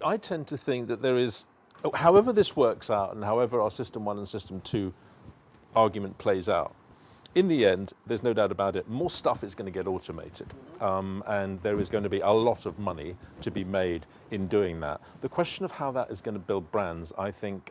I tend to think that there is, however this works out and however our System 1 and System 2 argument plays out, in the end, there's no doubt about it, more stuff is going to get automated. And there is going to be a lot of money to be made in doing that. The question of how that is going to build brands, I think,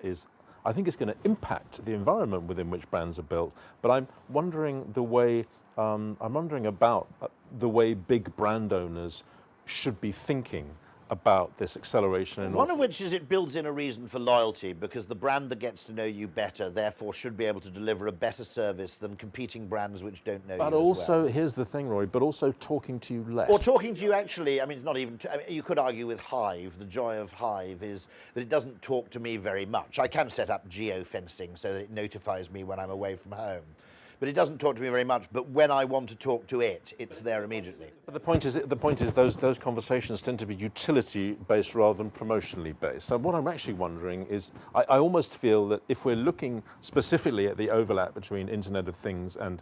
is going to impact the environment within which brands are built. But I'm wondering about the way big brand owners should be thinking about this acceleration. One of which is it builds in a reason for loyalty, because the brand that gets to know you better therefore should be able to deliver a better service than competing brands which don't know you But as also, well. here's the thing, Roy, but also talking to you less. Or talking to you actually, I mean, it's not even, you could argue with Hive, the joy of Hive is that it doesn't talk to me very much. I can set up geo-fencing so that it notifies me when I'm away from home. But it doesn't talk to me very much, but when I want to talk to it, it's there immediately. But the point is those conversations tend to be utility-based rather than promotionally based. So what I'm actually wondering is, I almost feel that if we're looking specifically at the overlap between Internet of Things and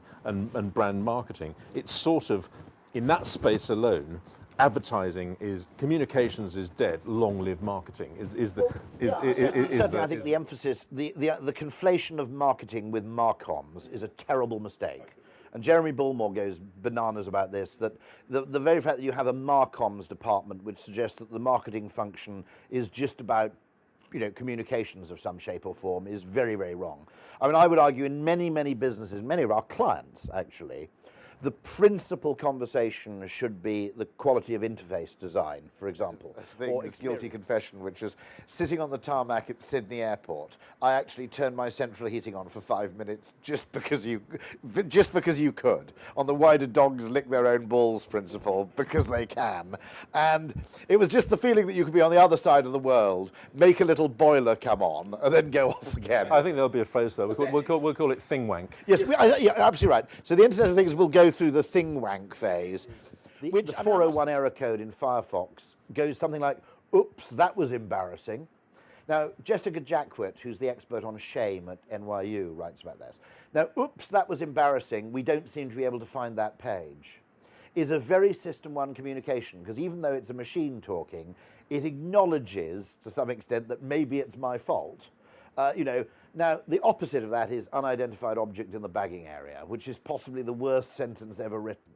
brand marketing, it's sort of, in that space alone, communications is dead, long live marketing. Certainly, I think the emphasis, the conflation of marketing with marcoms is a terrible mistake. And Jeremy Bullmore goes bananas about this, that the very fact that you have a marcoms department which suggests that the marketing function is just about, you know, communications of some shape or form is very, very wrong. I mean, I would argue in many, many businesses, many of our clients actually, the principal conversation should be the quality of interface design, for example. A thing, this guilty confession, which is sitting on the tarmac at Sydney Airport. I actually turned my central heating on for 5 minutes just because you could. On the why do dogs lick their own balls principle, because they can. And it was just the feeling that you could be on the other side of the world, make a little boiler come on, and then go off again. I think there'll be a phrase though. We'll call it thing wank. Yes, yeah, absolutely right. So the Internet of Things will go through the thing wank phase. The 401 error code in Firefox goes something like, oops, that was embarrassing. Now, Jessica Jackwit, who's the expert on shame at NYU, writes about this. Now, oops, that was embarrassing, we don't seem to be able to find that page, is a very System 1 communication, because even though it's a machine talking, it acknowledges, to some extent, that maybe it's my fault. You know, now, the opposite of that is unidentified object in the bagging area, which is possibly the worst sentence ever written.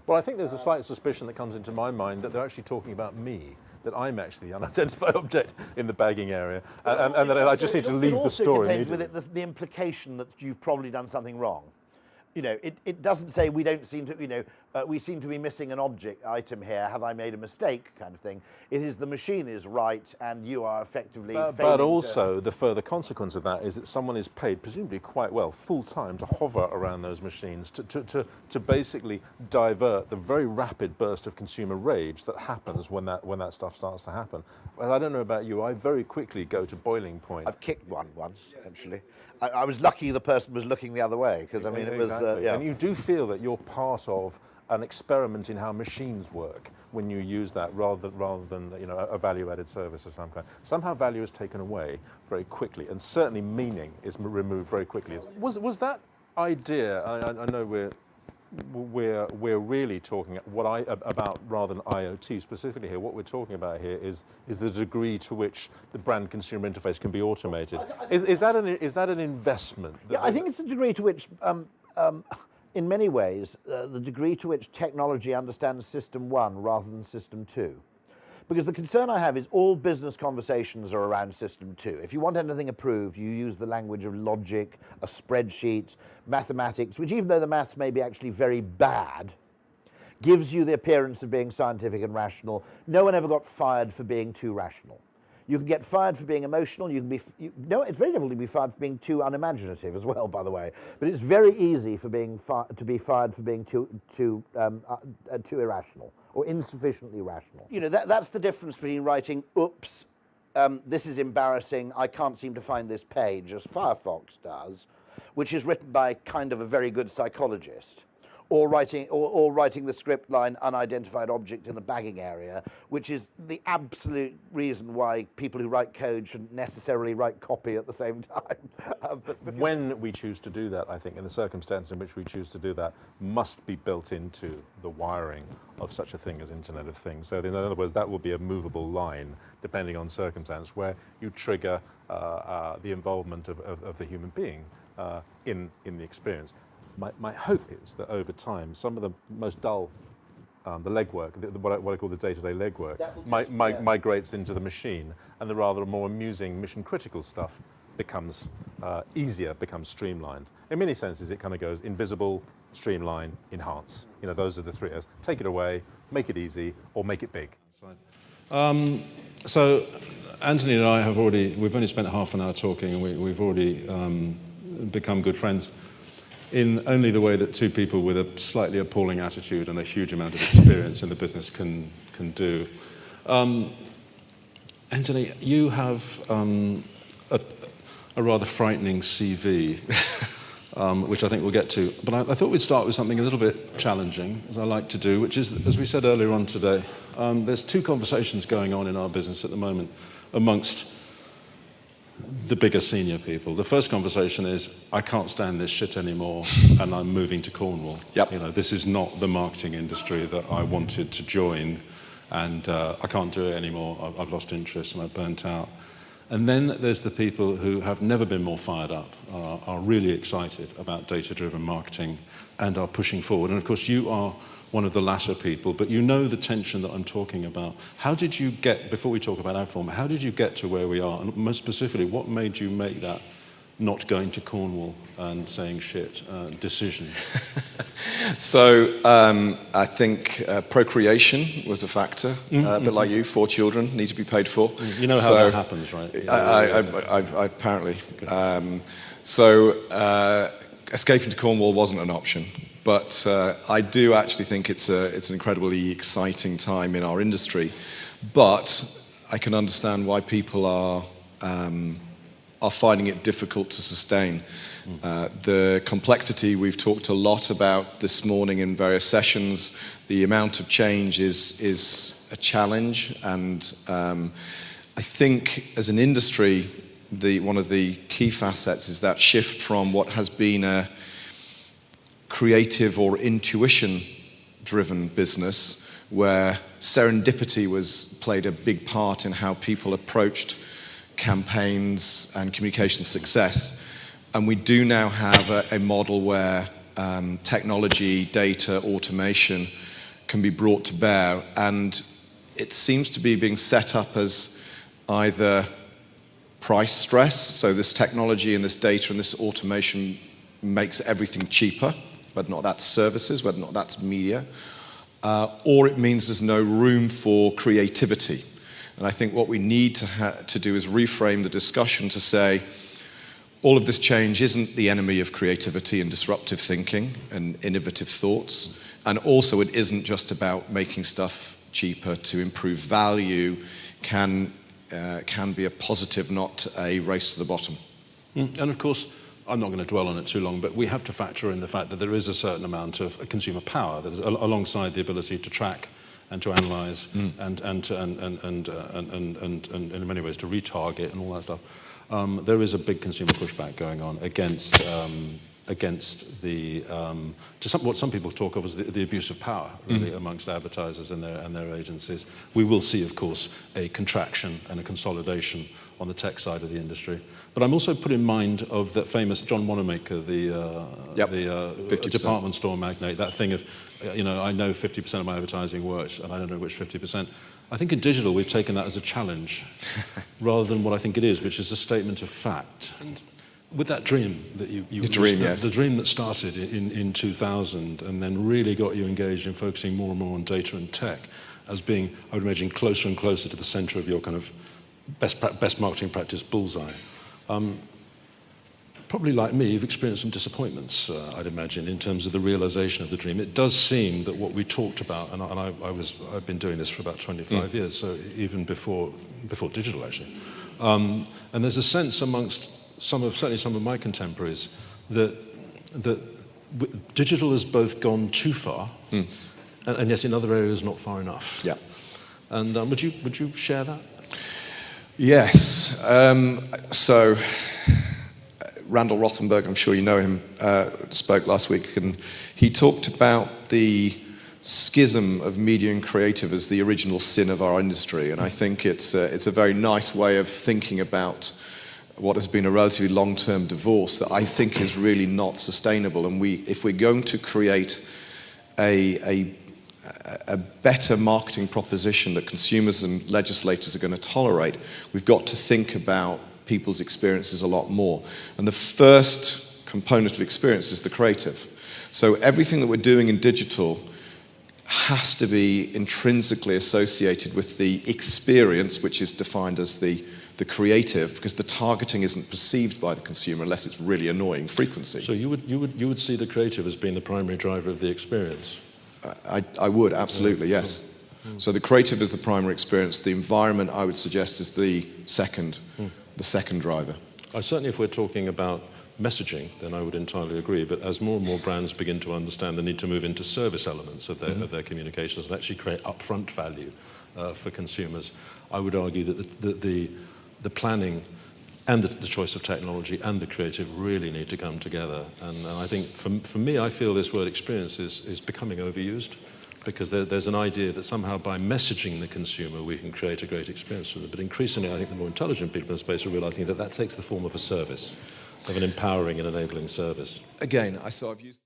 Well, I think there's a slight suspicion that comes into my mind that they're actually talking about me, that I'm actually the unidentified object in the bagging area, and that I just need to leave the story. It also contains with it the implication that you've probably done something wrong. You know, it doesn't say we don't seem to, you know, we seem to be missing an object item here, have I made a mistake kind of thing. It is the machine is right and you are effectively failing. But also the further consequence of that is that someone is paid, presumably quite well, full time to hover around those machines to basically divert the very rapid burst of consumer rage that happens when that stuff starts to happen. Well, I don't know about you, I very quickly go to boiling point. I've kicked one once, actually. I was lucky the person was looking the other way, because I mean it was, yeah. And you do feel that you're part of an experiment in how machines work when you use that rather than you know, a value-added service of some kind. Somehow value is taken away very quickly, and certainly meaning is removed very quickly. Was that idea? I know we're really talking about rather than IoT specifically here. What we're talking about here is the degree to which the brand consumer interface can be automated. Is that an investment? Yeah, I think it's the degree to which. In many ways, the degree to which technology understands System 1 rather than System 2. Because the concern I have is all business conversations are around System 2. If you want anything approved, you use the language of logic, a spreadsheet, mathematics, which even though the maths may be actually very bad, gives you the appearance of being scientific and rational. No one ever got fired for being too rational. You can get fired for being emotional. You can be no. It's very difficult to be fired for being too unimaginative as well, by the way. But it's very easy for being to be fired for being too irrational or insufficiently rational. You know, that's the difference between writing "oops, this is embarrassing. I can't seem to find this page," as Firefox does, which is written by kind of a very good psychologist, or writing the script line unidentified object in the bagging area, which is the absolute reason why people who write code shouldn't necessarily write copy at the same time. When we choose to do that, I think, in the circumstance in which we choose to do that, must be built into the wiring of such a thing as Internet of Things. So in other words, that will be a movable line, depending on circumstance, where you trigger the involvement of the human being in the experience. My hope is that over time, some of the most dull, the legwork, what I call the day-to-day legwork, migrates into the machine, and the rather more amusing mission-critical stuff becomes easier, becomes streamlined. In many senses, it kind of goes invisible, streamline, enhance. You know, those are the three O's. Take it away, make it easy, or make it big. So Anthony and I we've only spent half an hour talking, and we've already become good friends in only the way that two people with a slightly appalling attitude and a huge amount of experience in the business can do. Anthony, you have a rather frightening CV, which I think we'll get to. But I thought we'd start with something a little bit challenging, as I like to do, which is, as we said earlier on today, there's two conversations going on in our business at the moment amongst the bigger senior people. The first conversation is, I can't stand this shit anymore, and I'm moving to Cornwall. Yep. You know, this is not the marketing industry that I wanted to join, and I can't do it anymore. I've lost interest and I've burnt out. And then there's the people who have never been more fired up, are really excited about data-driven marketing and are pushing forward. And of course, you are one of the latter people, but you know the tension that I'm talking about. How did you get, before we talk about Adform, how did you get to where we are? And most specifically, what made you make that not going to Cornwall and saying shit decision? So I think procreation was a factor. A bit like you, 4 children need to be paid for. You know how that happens, right? I apparently. Escaping to Cornwall wasn't an option. But I do actually think it's an incredibly exciting time in our industry. But I can understand why people are finding it difficult to sustain. The complexity we've talked a lot about this morning in various sessions, the amount of change is a challenge. And I think as an industry, one of the key facets is that shift from what has been a creative or intuition-driven business, where serendipity played a big part in how people approached campaigns and communication success. And we do now have a model where technology, data, automation can be brought to bear, and it seems to be being set up as either price stress, so this technology and this data and this automation makes everything cheaper, whether or not that's services, whether or not that's media, or it means there's no room for creativity. And I think what we need to do is reframe the discussion to say, all of this change isn't the enemy of creativity and disruptive thinking and innovative thoughts, and also it isn't just about making stuff cheaper to improve value, can be a positive, not a race to the bottom. And of course, I'm not going to dwell on it too long, but we have to factor in the fact that there is a certain amount of consumer power that is alongside the ability to track and to analyze and in many ways to retarget and all that stuff. There is a big consumer pushback going on against the what some people talk of as the abuse of power, really, amongst advertisers and their agencies. We will see, of course, a contraction and a consolidation on the tech side of the industry. But I'm also put in mind of that famous John Wanamaker, the 50% department store magnate, that thing of, I know 50% of my advertising works and I don't know which 50%. I think in digital we've taken that as a challenge rather than what I think it is, which is a statement of fact. And with that dream that the dream that started in 2000 and then really got you engaged in focusing more and more on data and tech as being, I would imagine, closer and closer to the center of your kind of best marketing practice bullseye. Probably like me, you've experienced some disappointments, I'd imagine, in terms of the realization of the dream. It does seem that what we talked about, and I've been doing this for about 25 years, so even before digital, actually. And there's a sense amongst certainly some of my contemporaries that digital has both gone too far, and yet in other areas not far enough. Yeah. And would you share that? Yes. So Randall Rothenberg, I'm sure you know him, spoke last week, and he talked about the schism of media and creative as the original sin of our industry. And I think it's a very nice way of thinking about what has been a relatively long-term divorce that I think is really not sustainable. And if we're going to create a better marketing proposition that consumers and legislators are going to tolerate, we've got to think about people's experiences a lot more. And the first component of experience is the creative. So everything that we're doing in digital has to be intrinsically associated with the experience, which is defined as the creative, because the targeting isn't perceived by the consumer unless it's really annoying frequency. So you would see the creative as being the primary driver of the experience? I would, absolutely, yes. So the creative is the primary experience. The environment, I would suggest, is the second driver. Certainly if we're talking about messaging, then I would entirely agree. But as more and more brands begin to understand the need to move into service elements of their communications and actually create upfront value for consumers, I would argue that the planning and the choice of technology and the creative really need to come together. And I think for me, I feel this word experience is becoming overused, because there's an idea that somehow by messaging the consumer we can create a great experience for them. But increasingly I think the more intelligent people in the space are realizing that takes the form of a service, of an empowering and enabling service. Again, I've used